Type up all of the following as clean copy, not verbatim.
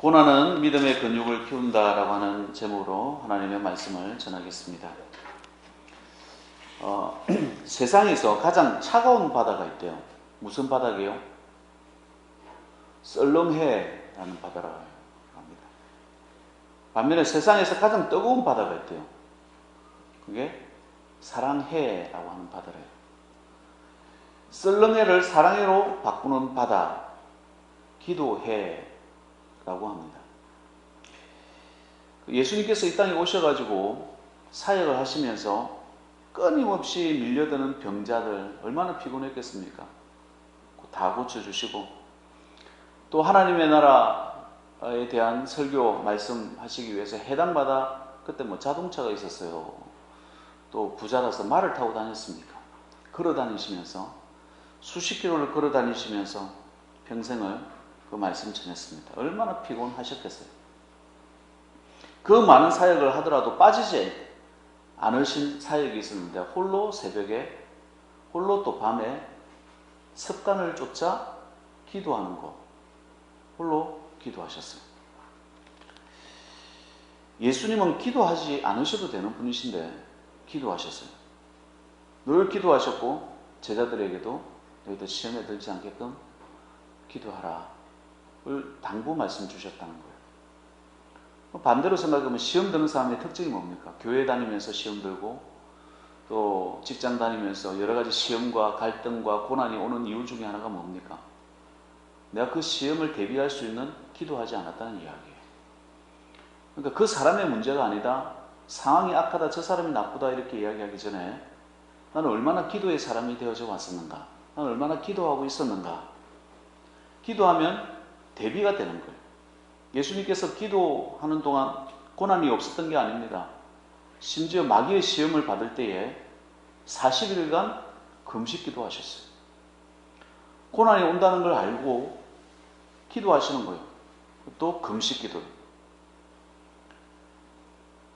고난은 믿음의 근육을 키운다라고 하는 제목으로 하나님의 말씀을 전하겠습니다. 세상에서 가장 차가운 바다가 있대요. 무슨 바다게요? 썰렁해라는 바다라고 합니다. 반면에 세상에서 가장 뜨거운 바다가 있대요. 그게 사랑해라고 하는 바다래요. 썰렁해를 사랑해로 바꾸는 바다, 기도해라고 합니다. 예수님께서 이 땅에 오셔가지고 사역을 하시면서 끊임없이 밀려드는 병자들 얼마나 피곤했겠습니까? 다 고쳐주시고, 또 하나님의 나라에 대한 설교 말씀하시기 위해서 해당마다 그때 자동차가 있었어요. 또 부자라서 말을 타고 다녔습니까? 걸어 다니시면서 수십 킬로를 걸어 다니시면서 평생을 그 말씀 전했습니다. 얼마나 피곤하셨겠어요. 그 많은 사역을 하더라도 빠지지 않으신 사역이 있었는데, 홀로 새벽에, 홀로 또 밤에 습관을 쫓아 기도하는 것, 홀로 기도하셨어요. 예수님은 기도하지 않으셔도 되는 분이신데 기도하셨어요. 늘 기도하셨고, 제자들에게도 너희들 시험에 들지 않게끔 기도하라 을 당부 말씀 주셨다는 거예요. 반대로 생각하면 시험 드는 사람의 특징이 뭡니까? 교회 다니면서 시험 들고, 또 직장 다니면서 여러 가지 시험과 갈등과 고난이 오는 이유 중에 하나가 뭡니까? 내가 그 시험을 대비할 수 있는 기도하지 않았다는 이야기예요. 그러니까 그 사람의 문제가 아니다, 상황이 악하다, 저 사람이 나쁘다 이렇게 이야기하기 전에 나는 얼마나 기도의 사람이 되어져 왔었는가, 나는 얼마나 기도하고 있었는가. 기도하면 대비가 되는 거예요. 예수님께서 기도하는 동안 고난이 없었던 게 아닙니다. 심지어 마귀의 시험을 받을 때에 40일간 금식 기도하셨어요. 고난이 온다는 걸 알고 기도하시는 거예요. 또 금식 기도예요.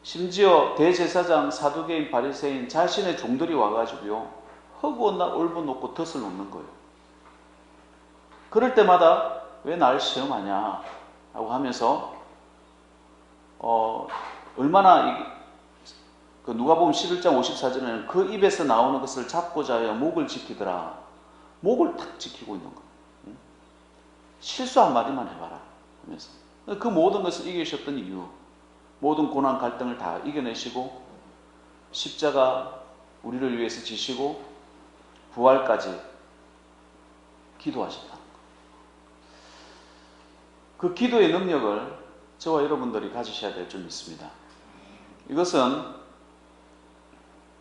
심지어 대제사장, 사두개인, 바리새인 자신의 종들이 와가지고요, 허구한 올분 놓고 덫을 놓는 거예요. 그럴 때마다 왜 날 시험하냐 라고 하면서 얼마나 그 누가복음 11장 54절에는 그 입에서 나오는 것을 잡고자 하여 목을 지키더라. 목을 탁 지키고 있는 거예요. 실수 한마디만 해봐라 하면서 그 모든 것을 이기셨던 이유, 모든 고난 갈등을 다 이겨내시고 십자가 우리를 위해서 지시고 부활까지 기도하셨다. 그 기도의 능력을 저와 여러분들이 가지셔야 될 줄 믿습니다. 이것은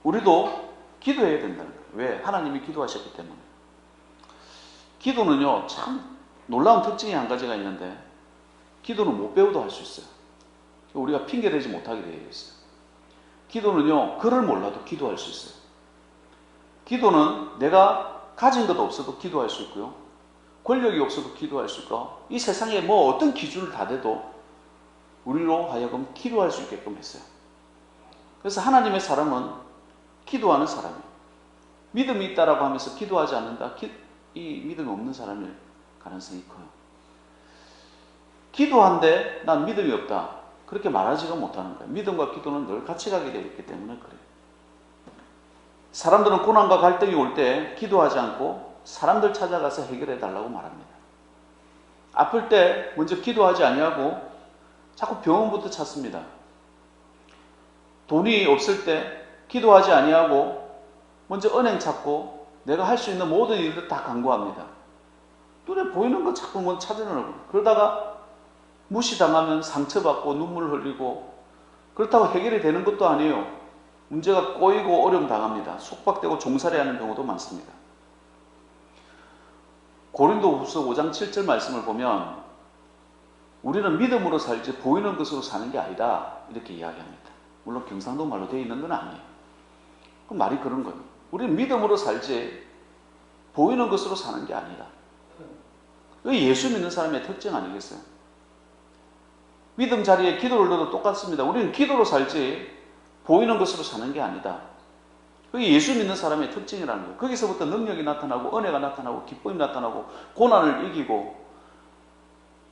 우리도 기도해야 된다는 거예요. 왜? 하나님이 기도하셨기 때문에. 기도는요, 참 놀라운 특징이 한 가지가 있는데, 기도는 못 배워도 할 수 있어요. 우리가 핑계대지 못하게 되어 있어요. 기도는요, 글을 몰라도 기도할 수 있어요. 기도는 내가 가진 것 없어도 기도할 수 있고요, 권력이 없어도 기도할 수 있고, 이 세상에 어떤 기준을 다 대도 우리로 하여금 기도할 수 있게끔 했어요. 그래서 하나님의 사람은 기도하는 사람이에요. 믿음이 있다라고 하면서 기도하지 않는다, 이 믿음이 없는 사람일 가능성이 커요. 기도한데 난 믿음이 없다, 그렇게 말하지가 못하는 거예요. 믿음과 기도는 늘 같이 가게 되어 있기 때문에 그래요. 사람들은 고난과 갈등이 올 때 기도하지 않고 사람들 찾아가서 해결해 달라고 말합니다. 아플 때 먼저 기도하지 아니하고 자꾸 병원부터 찾습니다. 돈이 없을 때 기도하지 아니하고 먼저 은행 찾고 내가 할 수 있는 모든 일을 다 강구합니다. 눈에 보이는 거 자꾸 찾으려고. 그러다가 무시당하면 상처받고 눈물 흘리고, 그렇다고 해결이 되는 것도 아니에요. 문제가 꼬이고 어려움 당합니다. 속박되고 종살이하는 경우도 많습니다. 고린도후서 5장 7절 말씀을 보면 우리는 믿음으로 살지 보이는 것으로 사는 게 아니다 이렇게 이야기합니다. 물론 경상도 말로 되어 있는 건 아니에요. 그 말이 그런 거예요. 우리는 믿음으로 살지 보이는 것으로 사는 게 아니다. 그게 예수 믿는 사람의 특징 아니겠어요? 믿음 자리에 기도를 넣어도 똑같습니다. 우리는 기도로 살지 보이는 것으로 사는 게 아니다. 그게 예수 믿는 사람의 특징이라는 거예요. 거기서부터 능력이 나타나고 은혜가 나타나고 기쁨이 나타나고 고난을 이기고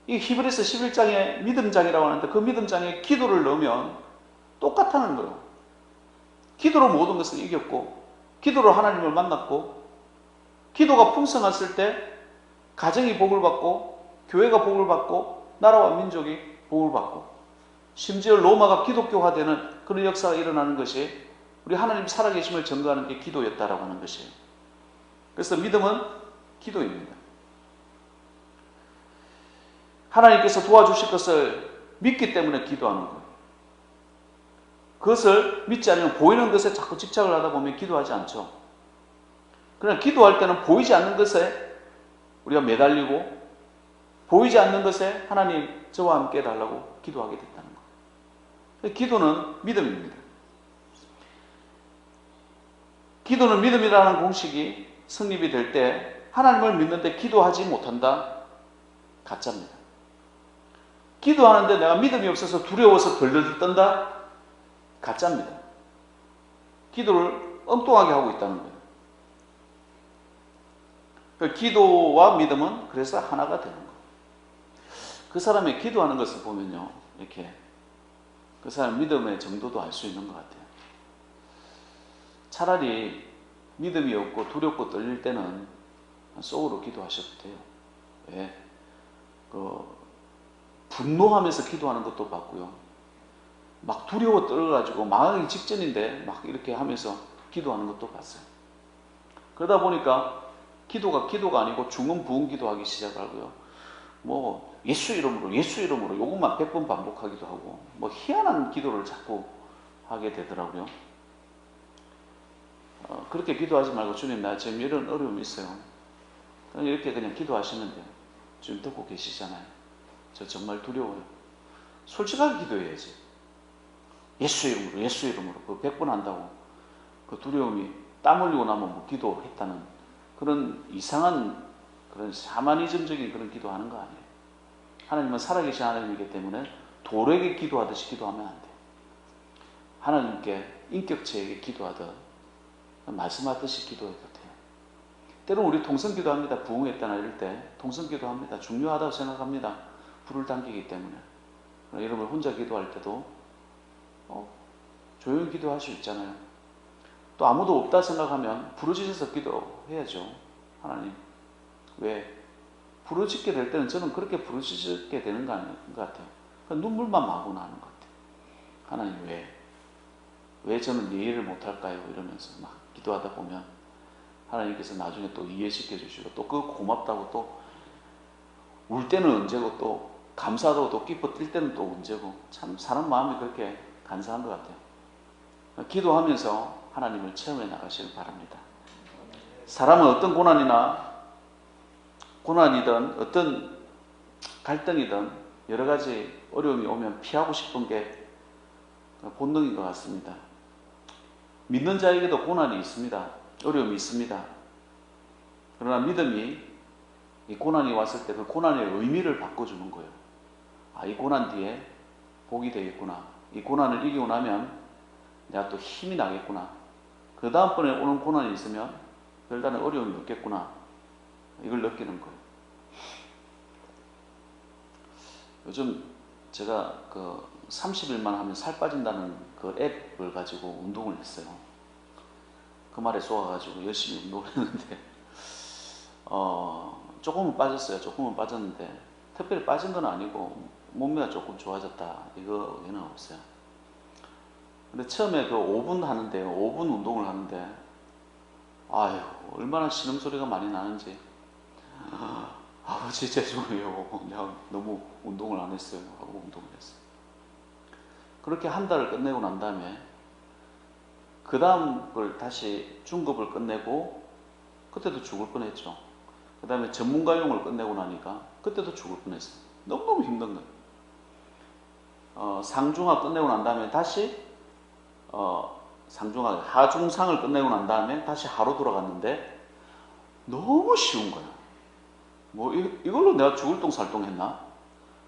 이 히브리서 11장에 믿음장이라고 하는데 그 믿음장에 기도를 넣으면 똑같다는 거예요. 기도로 모든 것을 이겼고 기도로 하나님을 만났고 기도가 풍성했을 때 가정이 복을 받고 교회가 복을 받고 나라와 민족이 복을 받고 심지어 로마가 기독교화되는 그런 역사가 일어나는 것이 우리 하나님 살아계심을 증거하는 게 기도였다라고 하는 것이에요. 그래서 믿음은 기도입니다. 하나님께서 도와주실 것을 믿기 때문에 기도하는 거예요. 그것을 믿지 않으면 보이는 것에 자꾸 집착을 하다 보면 기도하지 않죠. 그러나 기도할 때는 보이지 않는 것에 우리가 매달리고 보이지 않는 것에 하나님 저와 함께 해달라고 기도하게 됐다는 거예요. 기도는 믿음입니다. 기도는 믿음이라는 공식이 성립이 될 때 하나님을 믿는데 기도하지 못한다? 가짜입니다. 기도하는데 내가 믿음이 없어서 두려워서 덜덜 떤다? 가짜입니다. 기도를 엉뚱하게 하고 있다는 거예요. 기도와 믿음은 그래서 하나가 되는 거예요. 그 사람의 기도하는 것을 보면요, 이렇게 그 사람 믿음의 정도도 알 수 있는 것 같아요. 차라리 믿음이 없고 두렵고 떨릴 때는 속으로 기도하셔도 돼요. 왜? 분노하면서 기도하는 것도 봤고요. 막 두려워 떨어가지고 망하기 직전인데 막 이렇게 하면서 기도하는 것도 봤어요. 그러다 보니까 기도가 아니고 중언 부언 기도하기 시작하고요. 뭐 예수 이름으로 요것만 100번 반복하기도 하고 뭐 희한한 기도를 자꾸 하게 되더라고요. 그렇게 기도하지 말고 주님 나 지금 이런 어려움이 있어요. 이렇게 그냥 기도하시면 돼요. 지금 듣고 계시잖아요. 저 정말 두려워요. 솔직하게 기도해야지. 예수 이름으로 그 100번 한다고 그 두려움이 땀 흘리고 나면 뭐 기도했다는 그런 이상한 그런 샤머니즘적인 그런 기도하는 거 아니에요. 하나님은 살아계신 하나님이기 때문에 돌에게 기도하듯이 기도하면 안 돼요. 하나님께 인격체에게 기도하듯 말씀하듯이 기도해도 돼요. 때로는 우리 통성기도합니다. 부흥했다나 이럴 때 통성기도합니다. 중요하다고 생각합니다. 불을 당기기 때문에. 여러분 혼자 기도할 때도 조용히 기도할 수 있잖아요. 또 아무도 없다 생각하면 부르짖어서 기도해야죠. 하나님 왜? 부르짖게 될 때는 저는 그렇게 부르짖게 되는 것 같아요. 눈물만 마구 나는 것 같아요. 하나님 왜 저는 이해를 못할까요? 이러면서 막 기도하다 보면 하나님께서 나중에 또 이해시켜 주시고 또 그 고맙다고 또 울 때는 언제고 또 감사하다고 또 기뻐 뛸 때는 또 언제고 참 사람 마음이 그렇게 간사한 것 같아요. 기도하면서 하나님을 체험해 나가시길 바랍니다. 사람은 어떤 고난이든 어떤 갈등이든 여러 가지 어려움이 오면 피하고 싶은 게 본능인 것 같습니다. 믿는 자에게도 고난이 있습니다. 어려움이 있습니다. 그러나 믿음이 이 고난이 왔을 때 그 고난의 의미를 바꿔주는 거예요. 이 고난 뒤에 복이 되겠구나. 이 고난을 이기고 나면 내가 또 힘이 나겠구나. 그 다음번에 오는 고난이 있으면 별다른 어려움이 없겠구나. 이걸 느끼는 거예요. 요즘 제가 30일만 하면 살 빠진다는 그 앱을 가지고 운동을 했어요. 그 말에 쏘아가지고 열심히 운동을 했는데 조금은 빠졌어요. 조금은 빠졌는데 특별히 빠진 건 아니고 몸매가 조금 좋아졌다 이거는 없어요. 근데 처음에 5분 하는데요. 5분 운동을 하는데 얼마나 신음소리가 많이 나는지 아버지 죄송해요. 내가 너무 운동을 안 했어요. 하고 운동을 했어요. 그렇게 한 달을 끝내고 난 다음에 그 다음 걸 다시 중급을 끝내고 그때도 죽을 뻔했죠. 그 다음에 전문가용을 끝내고 나니까 그때도 죽을 뻔했어요. 너무너무 힘든 거예요. 상중하 끝내고 난 다음에 다시 하중상을 끝내고 난 다음에 다시 하로 돌아갔는데 너무 쉬운 거예요. 뭐 이걸로 내가 죽을 똥살똥 했나?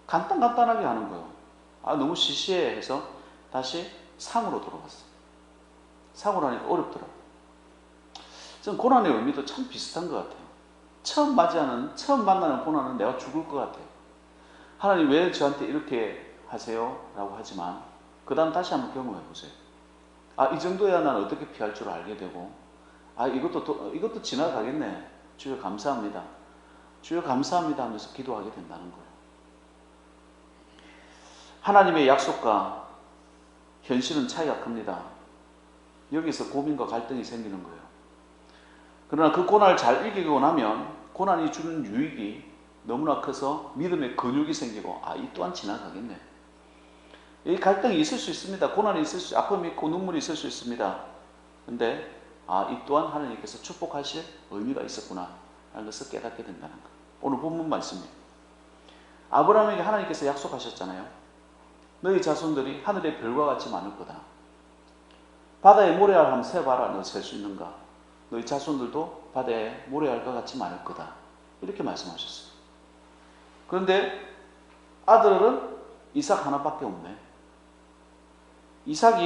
간단하게 하는 거예요. 너무 시시해 해서 다시 상으로 돌아갔어요. 상으로 하니까 어렵더라고요. 저는 고난의 의미도 참 비슷한 것 같아요. 처음 만나는 고난은 내가 죽을 것 같아요. 하나님 왜 저한테 이렇게 하세요? 라고 하지만 그 다음 다시 한번 경험해 보세요. 이 정도야 난 어떻게 피할 줄 알게 되고, 이것도 지나가겠네. 주여 감사합니다. 주여 감사합니다 하면서 기도하게 된다는 거예요. 하나님의 약속과 현실은 차이가 큽니다. 여기서 고민과 갈등이 생기는 거예요. 그러나 그 고난을 잘 이기고 나면 고난이 주는 유익이 너무나 커서 믿음의 근육이 생기고 이 또한 지나가겠네. 이 갈등이 있을 수 있습니다. 고난이 있을 수, 아픔이 있고 눈물이 있을 수 있습니다. 근데 이 또한 하나님께서 축복하실 의미가 있었구나 라는 것을 깨닫게 된다는 것. 오늘 본문 말씀이에요. 아브라함에게 하나님께서 약속하셨잖아요. 너희 자손들이 하늘의 별과 같이 많을 거다. 바다에 모래알 한번 세봐라. 너 셀 수 있는가? 너희 자손들도 바다에 모래알과 같이 많을 거다. 이렇게 말씀하셨어요. 그런데 아들은 이삭 하나밖에 없네. 이삭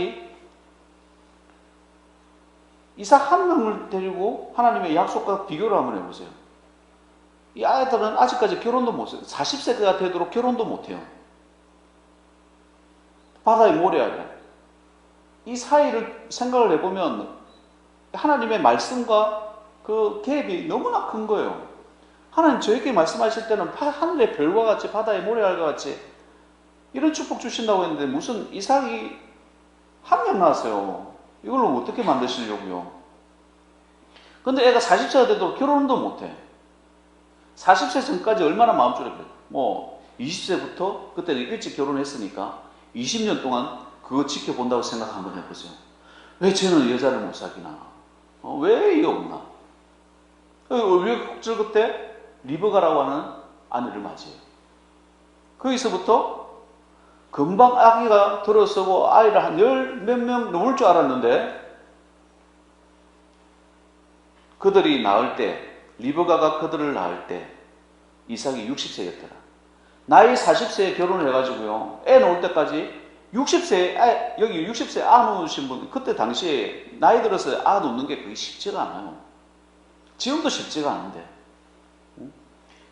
한 명을 데리고 하나님의 약속과 비교를 한번 해보세요. 이 아들은 아직까지 결혼도 못해요. 40세가 되도록 결혼도 못해요. 바다의 모래알이야. 이 사이를 생각을 해보면 하나님의 말씀과 그 갭이 너무나 큰 거예요. 하나님 저에게 말씀하실 때는 하늘의 별과 같이 바다의 모래알과 같이 이런 축복 주신다고 했는데 무슨 이삭이 한 명 나왔어요. 이걸로 어떻게 만드시려고요? 근데 애가 40세가 되도록 결혼도 못해. 40세 전까지 얼마나 마음졸였어요. 20세부터 그때는 일찍 결혼했으니까 20년 동안 그거 지켜본다고 생각 한번 해보세요. 왜 쟤는 여자를 못 사귀나? 왜 이게 없나? 왜 그때 리버가라고 하는 아내를 맞이해요. 거기서부터 금방 아기가 들어서고 아이를 한 열 몇 명 넘을 줄 알았는데 그들이 낳을 때, 리버가가 그들을 낳을 때 이삭이 60세였더라. 나이 40세에 결혼을 해가지고요. 애 낳을 때까지 60세, 여기 60세 낳으신 분, 그때 당시에 나이 들어서 낳는 게 그게 쉽지가 않아요. 지금도 쉽지가 않은데.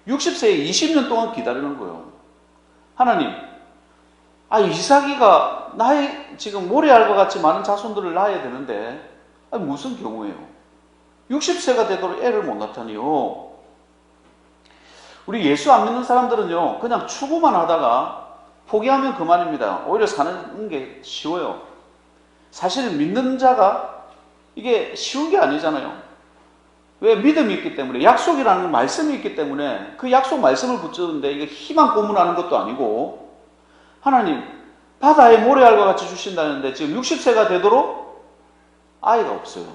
60세에 20년 동안 기다리는 거예요. 하나님, 이삭이가 나이 지금 모래알과 같이 많은 자손들을 낳아야 되는데, 무슨 경우예요? 60세가 되도록 애를 못 낳다니요. 우리 예수 안 믿는 사람들은요, 그냥 추구만 하다가 포기하면 그만입니다. 오히려 사는 게 쉬워요. 사실은 믿는 자가 이게 쉬운 게 아니잖아요. 왜? 믿음이 있기 때문에, 약속이라는 말씀이 있기 때문에 그 약속 말씀을 붙잡는데 이게 희망 고문하는 것도 아니고, 하나님 바다에 모래알과 같이 주신다는데 지금 60세가 되도록 아이가 없어요.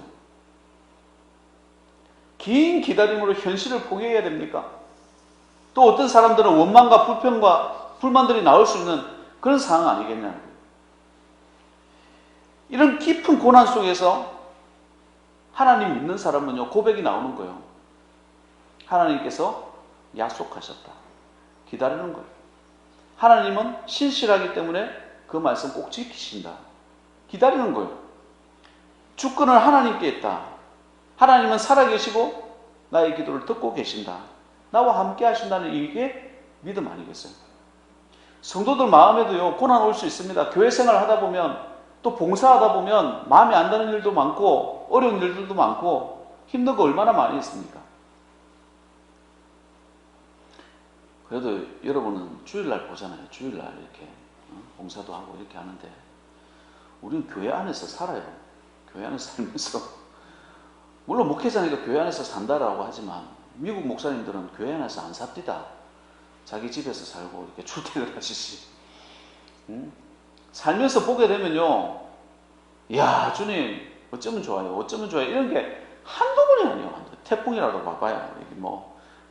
긴 기다림으로 현실을 포기해야 됩니까? 또 어떤 사람들은 원망과 불평과 불만들이 나올 수 있는 그런 상황 아니겠냐는 거예요. 이런 깊은 고난 속에서 하나님 믿는 사람은요, 고백이 나오는 거예요. 하나님께서 약속하셨다. 기다리는 거예요. 하나님은 신실하기 때문에 그 말씀 꼭 지키신다. 기다리는 거예요. 주권을 하나님께 있다. 하나님은 살아계시고 나의 기도를 듣고 계신다. 나와 함께 하신다는 이게 믿음 아니겠어요? 성도들 마음에도요, 고난 올 수 있습니다. 교회 생활 하다 보면, 또 봉사하다 보면 마음에 안 드는 일도 많고 어려운 일들도 많고 힘든 거 얼마나 많이 있습니까? 그래도 여러분은 주일날 보잖아요. 주일날 이렇게 봉사도 하고 이렇게 하는데 우리는 교회 안에서 살아요. 교회 안에서 살면서 물론 목회자니까 교회 안에서 산다라고 하지만 미국 목사님들은 교회 안에서 안 삽디다. 자기 집에서 살고 이렇게 출퇴근 하시지. 살면서 보게 되면요, 야 주님 어쩌면 좋아요, 어쩌면 좋아요, 이런 게 한두 번이 아니에요. 태풍이라도 봐봐야 이게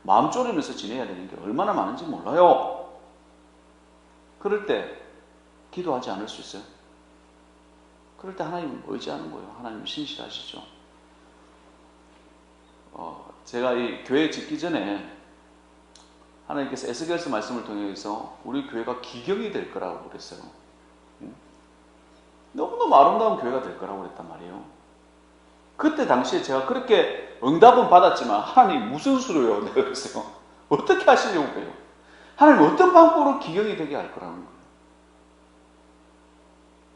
마음 졸이면서 지내야 되는 게 얼마나 많은지 몰라요. 그럴 때 기도하지 않을 수 있어요? 그럴 때 하나님을 의지하는 거예요. 하나님 신실하시죠. 제가 이 교회 짓기 전에 하나님께서 에스겔서 말씀을 통해서 우리 교회가 기경이 될 거라고 그랬어요. 너무너무 아름다운 교회가 될 거라고 그랬단 말이에요. 그때 당시에 제가 그렇게 응답은 받았지만 하나님 무슨 수로요? 내가 그랬어요. 어떻게 하시려고 그래요? 하나님 어떤 방법으로 기경이 되게 할 거라는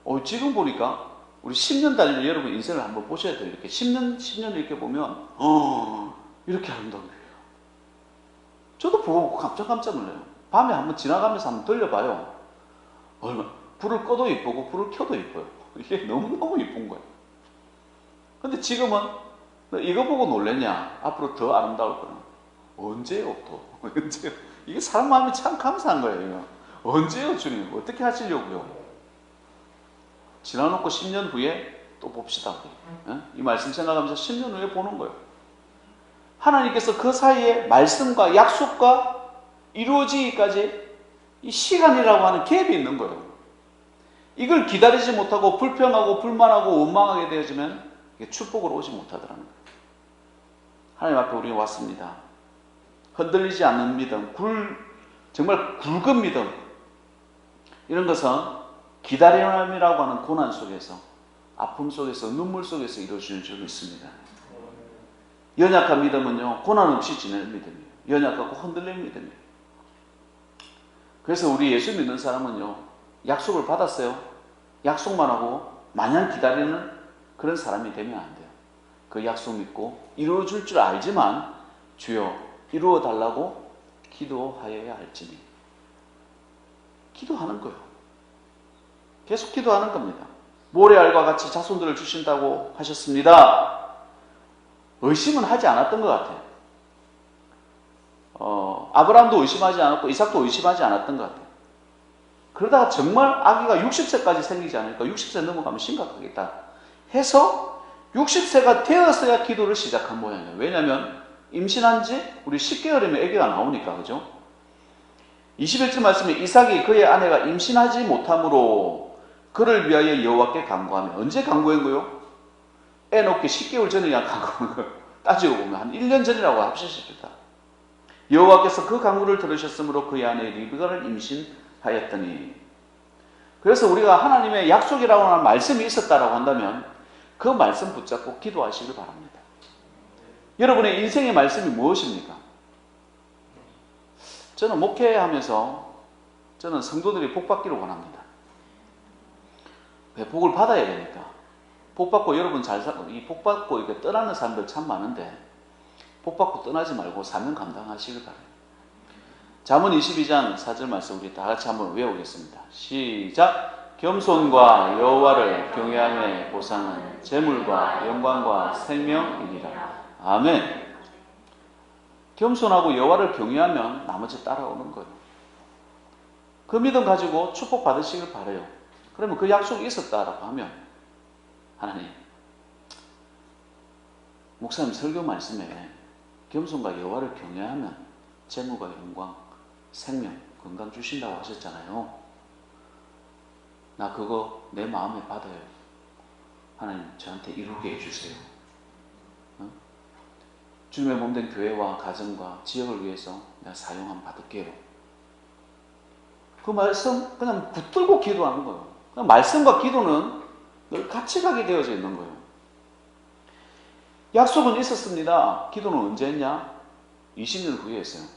거예요. 지금 보니까 우리 10년 달리면 여러분 인생을 한번 보셔야 돼요. 이렇게 10년 이렇게 보면 이렇게 아름다운 거예요. 저도 보고 깜짝 놀라요. 밤에 한번 지나가면서 한번 들려봐요. 불을 꺼도 이쁘고 불을 켜도 이뻐요. 이게 너무너무 이쁜 거예요. 근데 지금은 이거 보고 놀랬냐? 앞으로 더 아름다울 거는 언제요 또? 언제요? 이게 사람 마음이 참 감사한 거예요. 언제요 주님? 어떻게 하시려고요? 지나놓고 10년 후에 또 봅시다. 이 말씀 생각하면서 10년 후에 보는 거예요. 하나님께서 그 사이에 말씀과 약속과 이루어지기까지 이 시간이라고 하는 갭이 있는 거예요. 이걸 기다리지 못하고 불평하고 불만하고 원망하게 되어지면 이게 축복으로 오지 못하더라는 거예요. 하나님 앞에 우리가 왔습니다. 흔들리지 않는 믿음, 정말 굵은 믿음, 이런 것은 기다림이라고 하는 고난 속에서, 아픔 속에서, 눈물 속에서 이루어질 줄 믿습니다. 연약한 믿음은요, 고난 없이 지내는 믿음이에요. 연약하고 흔들리는 믿음이에요. 그래서 우리 예수 믿는 사람은요, 약속을 받았어요. 약속만 하고 마냥 기다리는 그런 사람이 되면 안 돼요. 그 약속 믿고 이루어질 줄 알지만 주여 이루어 달라고 기도하여야 할지니. 기도하는 거예요. 계속 기도하는 겁니다. 모래알과 같이 자손들을 주신다고 하셨습니다. 의심은 하지 않았던 것 같아요. 아브라함도 의심하지 않았고 이삭도 의심하지 않았던 것 같아요. 그러다가 정말 아기가 60세까지 생기지 않으니까 60세 넘어가면 심각하겠다 해서 60세가 되었어야 기도를 시작한 모양이에요. 왜냐하면 임신한 지 우리 10개월이면 아기가 나오니까, 그죠? 21절 말씀에 이삭이 그의 아내가 임신하지 못함으로 그를 위하여 여호와께 간구하며, 언제 간구한 거요? 애 놓기 10개월 전이야 간구한 거예요. 따지고 보면 한 1년 전이라고 합시다. 여호와께서 그 간구를 들으셨으므로 그의 아내 리브가를 임신하였더니. 그래서 우리가 하나님의 약속이라고 하는 말씀이 있었다라고 한다면 그 말씀 붙잡고 기도하시길 바랍니다. 여러분의 인생의 말씀이 무엇입니까? 저는 목회하면서 저는 성도들이 복 받기를 원합니다. 왜? 복을 받아야 되니까. 복 받고 여러분 이 복 받고 이렇게 떠나는 사람들 참 많은데 복 받고 떠나지 말고 사명 감당하시길 바라요. 잠언 22장 4절 말씀 우리 다 같이 한번 외우겠습니다. 시작. 겸손과 여호와를 경외함의 보상은 재물과 영광과 생명이니라. 아멘. 겸손하고 여호와를 경외하면 나머지 따라오는 거예요. 그 믿음 가지고 축복 받으시길 바라요. 그러면 그 약속이 있었다라고 하면, 하나님, 목사님 설교 말씀에 겸손과 여호와를 경외하면 재물과 영광, 생명, 건강 주신다고 하셨잖아요. 나 그거 내 마음에 받아요. 하나님 저한테 이루게 해주세요. 주님의 몸된 교회와 가정과 지역을 위해서 내가 사용함 받을게요. 그 말씀 그냥 붙들고 기도하는 거예요. 그냥 말씀과 기도는 늘 같이 가게 되어져 있는 거예요. 약속은 있었습니다. 기도는 언제 했냐? 20년 후에 했어요.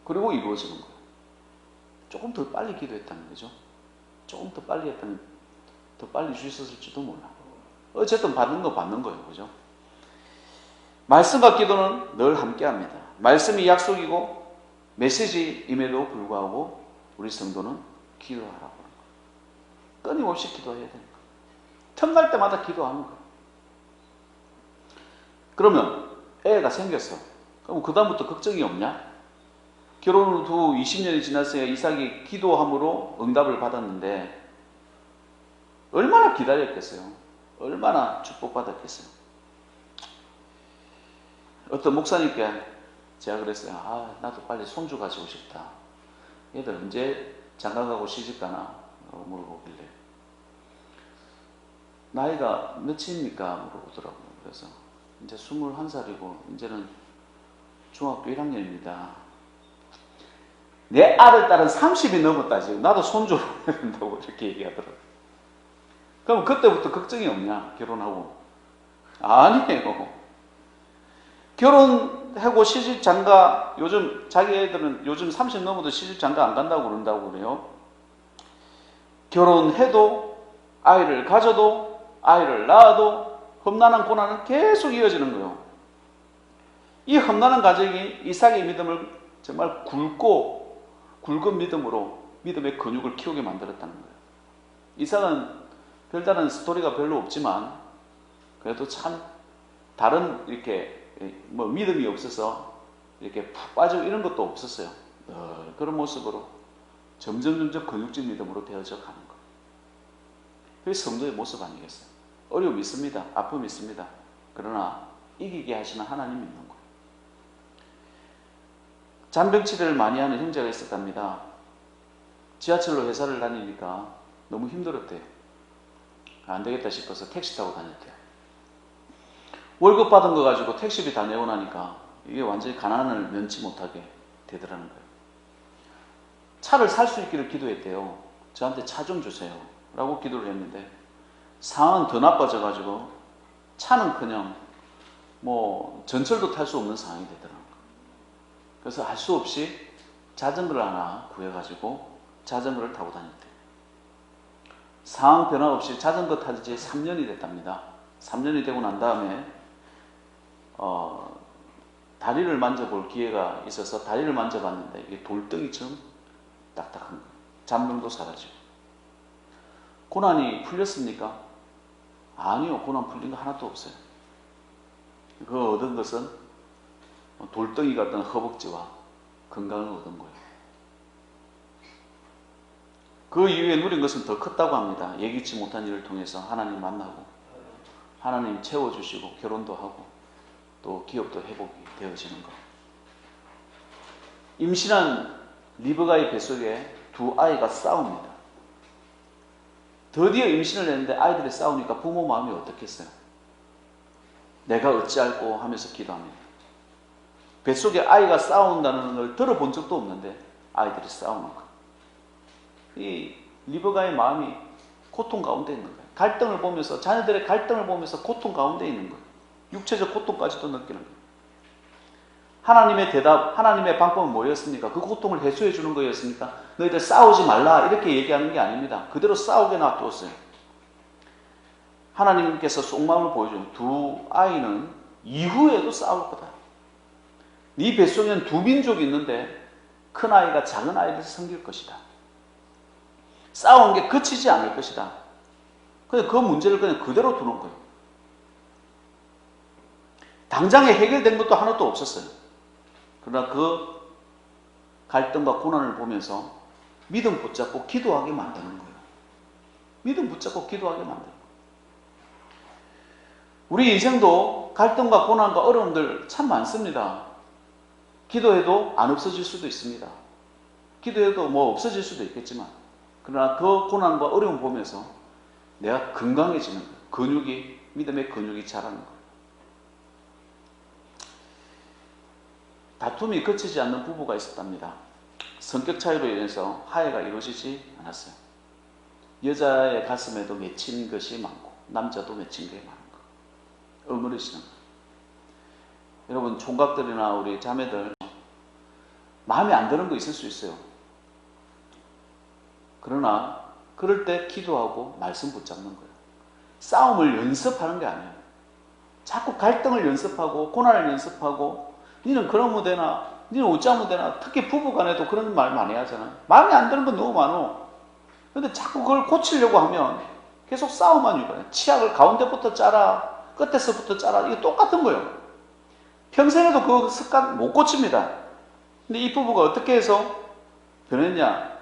그리고 이루어지는 거예요. 조금 더 빨리 기도했다는 거죠. 조금 더 빨리 했다면 더 빨리 주셨을지도 몰라. 어쨌든 받는 거 받는 거예요. 그죠? 말씀과 기도는 늘 함께 합니다. 말씀이 약속이고 메시지임에도 불구하고 우리 성도는 기도하라고 하는 거예요. 끊임없이 기도해야 되는 거예요. 틈날 때마다 기도하는 거예요. 그러면 애가 생겼어. 그럼 그 다음부터 걱정이 없냐? 결혼 후 20년이 지났어야 이삭이 기도함으로 응답을 받았는데 얼마나 기다렸겠어요? 얼마나 축복받았겠어요? 어떤 목사님께 제가 그랬어요. 나도 빨리 손주 가지고 싶다. 얘들 언제 장가가고 시집가나? 물어보길래 나이가 몇입니까? 물어보더라고요. 그래서 이제 21살이고 이제는 중학교 1학년입니다. 내 아들, 딸은 30이 넘었다. 지금 나도 손주를 해야 된다고 이렇게 얘기하더라고요. 그럼 그때부터 걱정이 없냐? 결혼하고. 아니에요. 결혼 결혼하고 시집 장가, 요즘 자기 애들은 요즘 30 넘어도 시집 장가 안 간다고 그런다고 그래요. 결혼해도 아이를 가져도 아이를 낳아도 험난한 고난은 계속 이어지는 거예요. 이 험난한 가정이 이삭의 믿음을 정말 굵은 믿음으로 믿음의 근육을 키우게 만들었다는 거예요. 이삭은 별다른 스토리가 별로 없지만 그래도 참 다른 이렇게 뭐 믿음이 없어서 이렇게 푹 빠지고 이런 것도 없었어요. 그런 모습으로 점점 근육질 믿음으로 되어져 가는 거예요. 그게 성도의 모습 아니겠어요? 어려움 있습니다. 아픔 있습니다. 그러나 이기게 하시는 하나님 믿는 거예요. 잔병 치료를 많이 하는 형제가 있었답니다. 지하철로 회사를 다니니까 너무 힘들었대요. 안 되겠다 싶어서 택시 타고 다녔대요. 월급 받은 거 가지고 택시비 다 내고 나니까 이게 완전히 가난을 면치 못하게 되더라는 거예요. 차를 살 수 있기를 기도했대요. 저한테 차 좀 주세요 라고 기도를 했는데 상황은 더 나빠져 가지고 차는커녕 뭐 전철도 탈 수 없는 상황이 되더라는 거예요. 그래서 할 수 없이 자전거를 하나 구해가지고 자전거를 타고 다녔대요. 상황 변화 없이 자전거 타지 3년이 됐답니다. 3년이 되고 난 다음에 다리를 만져볼 기회가 있어서 다리를 만져봤는데 이게 돌덩이처럼 딱딱한 거예요. 잔병도 사라지고. 고난이 풀렸습니까? 아니요. 고난 풀린 거 하나도 없어요. 그 얻은 것은 돌덩이 같은 허벅지와 건강을 얻은 거예요. 그 이후에 누린 것은 더 컸다고 합니다. 예기치 못한 일을 통해서 하나님 만나고 하나님 채워주시고 결혼도 하고 또 기업도 회복이 되어지는 것. 임신한 리브가의 뱃속에 두 아이가 싸웁니다. 드디어 임신을 했는데 아이들이 싸우니까 부모 마음이 어떻겠어요? 내가 어찌할꼬 하면서 기도합니다. 뱃속에 아이가 싸운다는 걸 들어본 적도 없는데 아이들이 싸우는 것. 이 리브가의 마음이 고통 가운데 있는 거예요. 갈등을 보면서, 자녀들의 갈등을 보면서 고통 가운데 있는 거예요. 육체적 고통까지도 느끼는 거예요. 하나님의 대답, 하나님의 방법은 뭐였습니까? 그 고통을 해소해 주는 거였습니까? 너희들 싸우지 말라 이렇게 얘기하는 게 아닙니다. 그대로 싸우게 놔두었어요. 하나님께서 속마음을 보여준 두 아이는 이후에도 싸울 거다. 네 뱃속에는 두 민족이 있는데 큰 아이가 작은 아이를 섬길 것이다. 싸우는 게 그치지 않을 것이다. 그냥 그 문제를 그냥 그대로 두는 거예요. 당장에 해결된 것도 하나도 없었어요. 그러나 그 갈등과 고난을 보면서 믿음 붙잡고 기도하게 만드는 거예요. 믿음 붙잡고 기도하게 만드는 거예요. 우리 인생도 갈등과 고난과 어려움들 참 많습니다. 기도해도 안 없어질 수도 있습니다. 기도해도 뭐 없어질 수도 있겠지만 그러나 그 고난과 어려움 보면서 내가 건강해지는 거예요. 근육이, 믿음의 근육이 자라는 거예요. 다툼이 그치지 않는 부부가 있었답니다. 성격 차이로 인해서 화해가 이루어지지 않았어요. 여자의 가슴에도 맺힌 것이 많고 남자도 맺힌 게 많은 거. 어머니시는 거. 여러분 총각들이나 우리 자매들 마음에 안 드는 거 있을 수 있어요. 그러나 그럴 때 기도하고 말씀 붙잡는 거예요. 싸움을 연습하는 게 아니에요. 자꾸 갈등을 연습하고 고난을 연습하고 니는 그러면 되나? 니는 어쩌면 되나? 특히 부부간에도 그런 말 많이 하잖아. 마음에 안 드는 건 너무 많어. 근데 자꾸 그걸 고치려고 하면 계속 싸움만 유발해. 치약을 가운데부터 짜라, 끝에서부터 짜라. 이게 똑같은 거예요. 평생에도 그 습관 못 고칩니다. 근데 이 부부가 어떻게 해서 변했냐?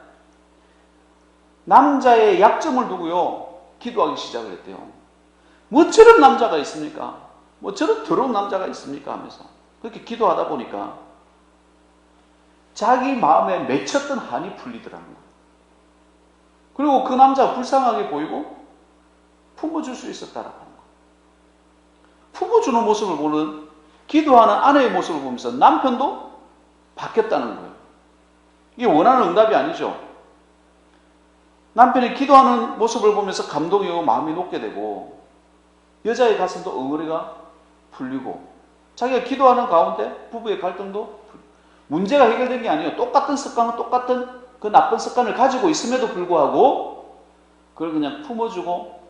남자의 약점을 두고요, 기도하기 시작을 했대요. 뭐 저런 남자가 있습니까? 뭐 저런 더러운 남자가 있습니까? 하면서. 그렇게 기도하다 보니까 자기 마음에 맺혔던 한이 풀리더라는 거예요. 그리고 그 남자가 불쌍하게 보이고 품어줄 수 있었다라고 하는 거예요. 품어주는 모습을 보는 기도하는 아내의 모습을 보면서 남편도 바뀌었다는 거예요. 이게 원하는 응답이 아니죠. 남편이 기도하는 모습을 보면서 감동이 오고 마음이 녹게 되고 여자의 가슴도 엉어리가 풀리고 자기가 기도하는 가운데 부부의 갈등도 문제가 해결된 게 아니에요. 똑같은 습관은 똑같은 그 나쁜 습관을 가지고 있음에도 불구하고 그걸 그냥 품어주고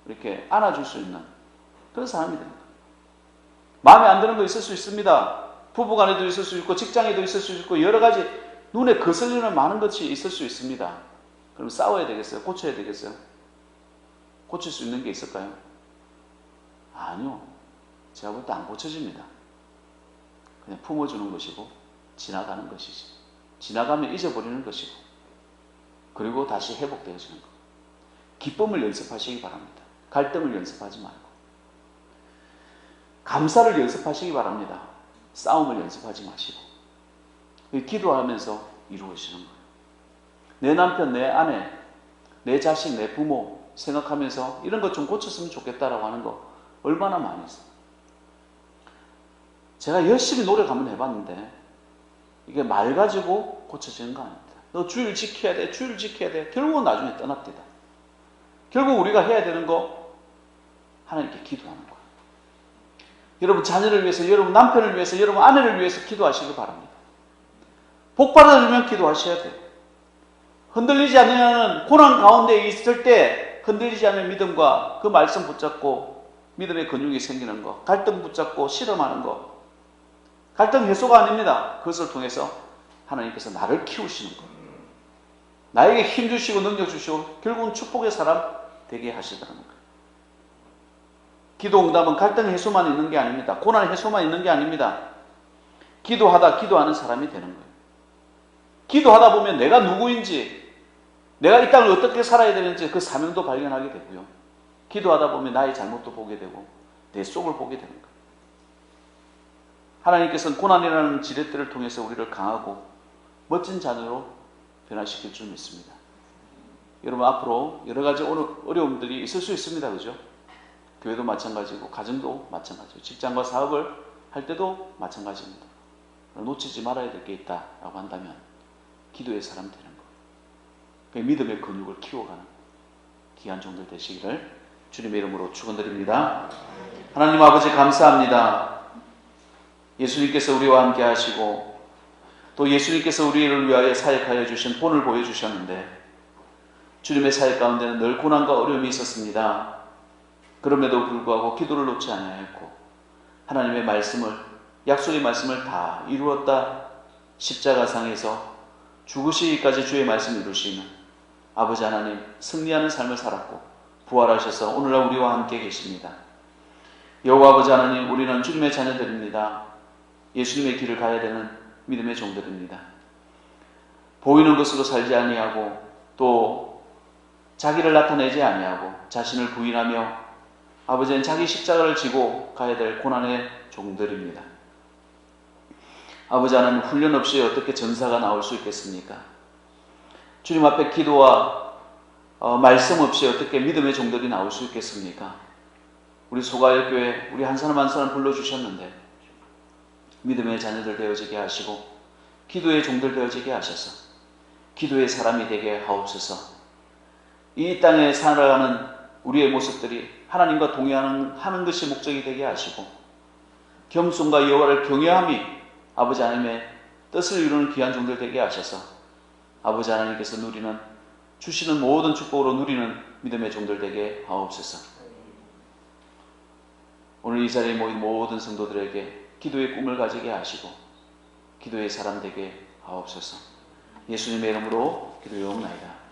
이렇게 안아줄 수 있는 그런 사람이 됩니다. 마음에 안 드는 거 있을 수 있습니다. 부부간에도 있을 수 있고 직장에도 있을 수 있고 여러 가지 눈에 거슬리는 많은 것이 있을 수 있습니다. 그럼 싸워야 되겠어요? 고쳐야 되겠어요? 고칠 수 있는 게 있을까요? 아니요. 제가 볼 때 안 고쳐집니다. 그냥 품어주는 것이고 지나가는 것이지. 지나가면 잊어버리는 것이고 그리고 다시 회복되어지는 것. 기쁨을 연습하시기 바랍니다. 갈등을 연습하지 말고 감사를 연습하시기 바랍니다. 싸움을 연습하지 마시고 기도하면서 이루어지는 거예요. 내 남편, 내 아내, 내 자식, 내 부모 생각하면서 이런 것 좀 고쳤으면 좋겠다라고 하는 거 얼마나 많이 있어요. 제가 열심히 노력 한번 해봤는데 이게 말 가지고 고쳐지는 거 아닙니다. 너 주일 지켜야 돼, 주일 지켜야 돼. 결국은 나중에 떠납니다. 결국 우리가 해야 되는 거 하나님께 기도하는 거예요. 여러분 자녀를 위해서, 여러분 남편을 위해서, 여러분 아내를 위해서 기도하시기 바랍니다. 복 받아주면 기도하셔야 돼요. 흔들리지 않는 고난 가운데 있을 때 흔들리지 않는 믿음과 그 말씀 붙잡고 믿음의 근육이 생기는 거, 갈등 붙잡고 실험하는 거, 갈등 해소가 아닙니다. 그것을 통해서 하나님께서 나를 키우시는 거, 나에게 힘 주시고 능력 주시고 결국은 축복의 사람 되게 하시더라는 거예요. 기도 응답은 갈등 해소만 있는 게 아닙니다. 고난 해소만 있는 게 아닙니다. 기도하다 기도하는 사람이 되는 거예요. 기도하다 보면 내가 누구인지, 내가 이 땅을 어떻게 살아야 되는지 그 사명도 발견하게 되고요. 기도하다 보면 나의 잘못도 보게 되고 내 속을 보게 되는 거예요. 하나님께서는 고난이라는 지렛대를 통해서 우리를 강하고 멋진 자녀로 변화시킬 줄 믿습니다. 여러분 앞으로 여러 가지 어려움들이 있을 수 있습니다. 그죠? 교회도 마찬가지고 가정도 마찬가지고 직장과 사업을 할 때도 마찬가지입니다. 놓치지 말아야 될 게 있다라고 한다면 기도의 사람 되는 거. 그 믿음의 근육을 키워가는 귀한 종들 되시기를 주님의 이름으로 축원드립니다. 하나님 아버지 감사합니다. 예수님께서 우리와 함께 하시고 또 예수님께서 우리를 위하여 사역하여 주신 본을 보여주셨는데 주님의 사역 가운데는 늘 고난과 어려움이 있었습니다. 그럼에도 불구하고 기도를 놓지 아니하였고 하나님의 말씀을, 약속의 말씀을 다 이루었다. 십자가상에서 죽으시기까지 주의 말씀을 이루시는 아버지 하나님 승리하는 삶을 살았고 부활하셔서 오늘날 우리와 함께 계십니다. 여호와 아버지 하나님, 우리는 주님의 자녀들입니다. 예수님의 길을 가야 되는 믿음의 종들입니다. 보이는 것으로 살지 아니하고 또 자기를 나타내지 아니하고 자신을 부인하며 아버지는 자기 십자가를 지고 가야 될 고난의 종들입니다. 아버지 하나님, 훈련 없이 어떻게 전사가 나올 수 있겠습니까? 주님 앞에 기도와 말씀 없이 어떻게 믿음의 종들이 나올 수 있겠습니까? 우리 소가일교회 우리 한 사람 한 사람 불러주셨는데 믿음의 자녀들 되어지게 하시고 기도의 종들 되어지게 하셔서 기도의 사람이 되게 하옵소서. 이 땅에 살아가는 우리의 모습들이 하나님과 동행하는 것이 목적이 되게 하시고 겸손과 여호와를 경외함이 아버지 하나님의 뜻을 이루는 귀한 종들 되게 하셔서 아버지 하나님께서 누리는 주시는 모든 축복으로 누리는 믿음의 종들 되게 하옵소서. 오늘 이 자리에 모인 모든 성도들에게 기도의 꿈을 가지게 하시고 기도의 사람 되게 하옵소서. 예수님의 이름으로 기도하옵나이다.